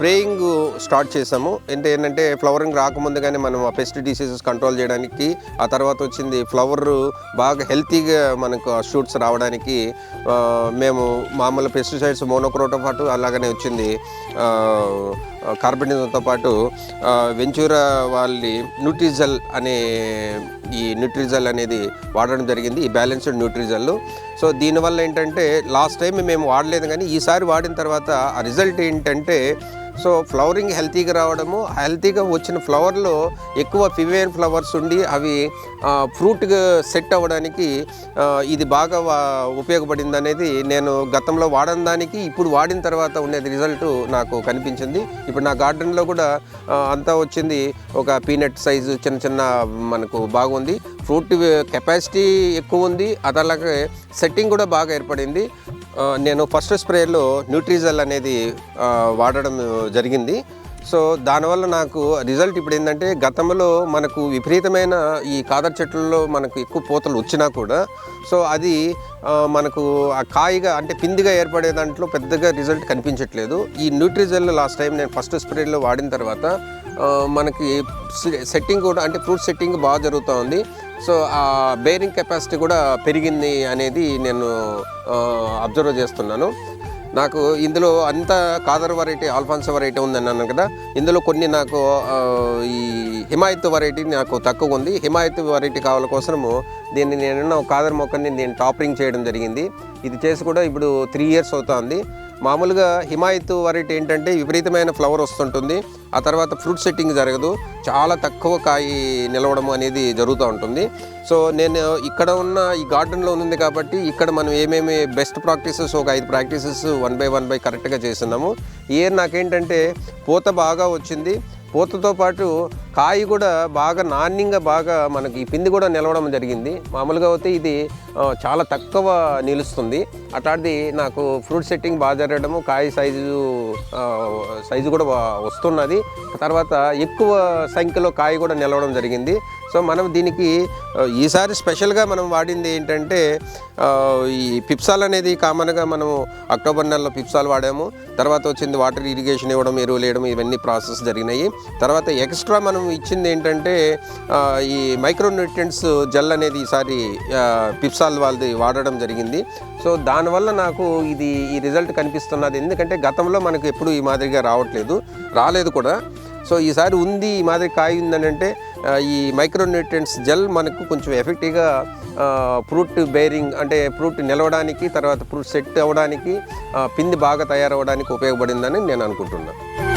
Spraying start చేసాము. ఏంటంటే flowering రాకముందుగానే మనం ఆ పెస్ట్ డిసీజెస్ కంట్రోల్ చేయడానికి, ఆ తర్వాత వచ్చింది ఫ్లవర్ బాగా హెల్తీగా మనకు షూట్స్ రావడానికి మేము మామూలు పెస్టిసైడ్స్ మోనోక్రోటోఫాటు అలాగనే వచ్చింది కార్బెండిజంతో పాటు వెంచూరా వాళ్ళ న్యూట్రిజల్ అనే ఈ న్యూట్రిజల్ అనేది వాడడం జరిగింది, ఈ బ్యాలెన్స్డ్ న్యూట్రిజల్. సో దీనివల్ల ఏంటంటే లాస్ట్ టైం మేము వాడలేదు, కానీ ఈసారి వాడిన తర్వాత ఆ రిజల్ట్ ఏంటంటే సో ఫ్లవరింగ్ హెల్తీగా రావడము, హెల్తీగా వచ్చిన ఫ్లవర్లో ఎక్కువ ఫిమేల్ ఫ్లవర్స్ ఉండి అవి ఫ్రూట్గా సెట్ అవ్వడానికి ఇది బాగా ఉపయోగపడింది అనేది నేను గతంలో వాడిన దానికి ఇప్పుడు వాడిన తర్వాత ఉండేది రిజల్ట్ నాకు కనిపించింది. ఇప్పుడు నా గార్డెన్లో కూడా అంతా వచ్చింది, ఒక పీనట్ సైజు చిన్న చిన్న మనకు బాగుంది, ఫ్రూట్ కెపాసిటీ ఎక్కువ ఉంది, అలాగే సెట్టింగ్ కూడా బాగా ఏర్పడింది. నేను ఫస్ట్ స్ప్రేలో న్యూట్రిజల్ అనేది వాడడం జరిగింది. సో దానివల్ల నాకు రిజల్ట్ ఇప్పుడు ఏంటంటే గతంలో మనకు విపరీతమైన ఈ కాదర్ చెట్లలో మనకు ఎక్కువ పూతలు వచ్చినా కూడా సో అది మనకు ఆ కాయగా అంటే పిందిగా ఏర్పడే దాంట్లో పెద్దగా రిజల్ట్ కనిపించట్లేదు. ఈ న్యూట్రిజల్ లాస్ట్ టైం నేను ఫస్ట్ స్ప్రేలో వాడిన తర్వాత మనకి సెట్టింగ్ కూడా అంటే ఫ్రూట్ సెట్టింగ్ బాగా జరుగుతూ ఉంది. సో ఆ బేరింగ్ కెపాసిటీ కూడా పెరిగింది అనేది నేను అబ్జర్వ్ చేస్తున్నాను. నాకు ఇందులో అంతా కాదర్ వెరైటీ, ఆల్ఫాన్సో వెరైటీ ఉందన్నాను కదా, ఇందులో కొన్ని నాకు ఈ హిమాయత్ వెరైటీ నాకు తక్కువ ఉంది. హిమాయత్ వెరైటీ కావాల కోసము దీన్ని నేను కాదర్ మొక్కని నేను టాపరింగ్ చేయడం జరిగింది. ఇది చేసి కూడా ఇప్పుడు 3 years అవుతుంది. మామూలుగా హిమాయత్ వెరైటీ ఏంటంటే విపరీతమైన ఫ్లవర్ వస్తుంటుంది, ఆ తర్వాత ఫ్రూట్ సెట్టింగ్ జరగదు, చాలా తక్కువ కాయ నిలవడం అనేది జరుగుతూ ఉంటుంది. సో నేను ఇక్కడ ఉన్న ఈ గార్డెన్లో ఉంది కాబట్టి ఇక్కడ మనం ఏమేమి బెస్ట్ ప్రాక్టీసెస్ ఒక 5 ప్రాక్టీసెస్ 1 by 1 కరెక్ట్గా చేస్తున్నాము. ఈ ఇయర్ నాకేంటంటే పూత బాగా వచ్చింది, పూతతో పాటు కాయ కూడా బాగా నాణ్యంగా బాగా మనకి ఈ పిండి కూడా నిలవడం జరిగింది. మామూలుగా అయితే ఇది చాలా తక్కువ నిలుస్తుంది, అట్లాంటిది నాకు ఫ్రూట్ సెట్టింగ్ బాగా జరగడము, కాయ సైజు కూడా వస్తున్నది, తర్వాత ఎక్కువ సంఖ్యలో కాయ కూడా నిలవడం జరిగింది. సో మనం దీనికి ఈసారి స్పెషల్గా మనం వాడింది ఏంటంటే ఈ పిప్సాల్ అనేది కామన్గా మనము అక్టోబర్ నెలలో పిప్సాల్ వాడాము, తర్వాత వచ్చింది వాటర్ ఇరిగేషన్ ఇవ్వడం, ఎరువులు వేయడం, ఇవన్నీ ప్రాసెస్ జరిగినాయి. తర్వాత ఎక్స్ట్రా మనం ఇచ్చింది ఏంటంటే ఈ మైక్రోన్యూట్రియంట్స్ జెల్ అనేది ఈసారి పిప్సాల్ వాళ్ళది వాడడం జరిగింది. సో దానివల్ల నాకు ఈ రిజల్ట్ కనిపిస్తున్నది. ఎందుకంటే గతంలో మనకు ఎప్పుడు ఈ మాదిరిగా రాలేదు కూడా. సో ఈసారి ఉంది, ఈ మాదిరి కాయ ఉందని అంటే ఈ మైక్రోన్యూట్రియంట్స్ జెల్ మనకు కొంచెం ఎఫెక్టివ్గా ఫ్రూట్ బేరింగ్ అంటే ఫ్రూట్ నిలవడానికి, తర్వాత ఫ్రూట్ సెట్ అవ్వడానికి, పిండి బాగా తయారవడానికి ఉపయోగపడిందని నేను అనుకుంటున్నాను.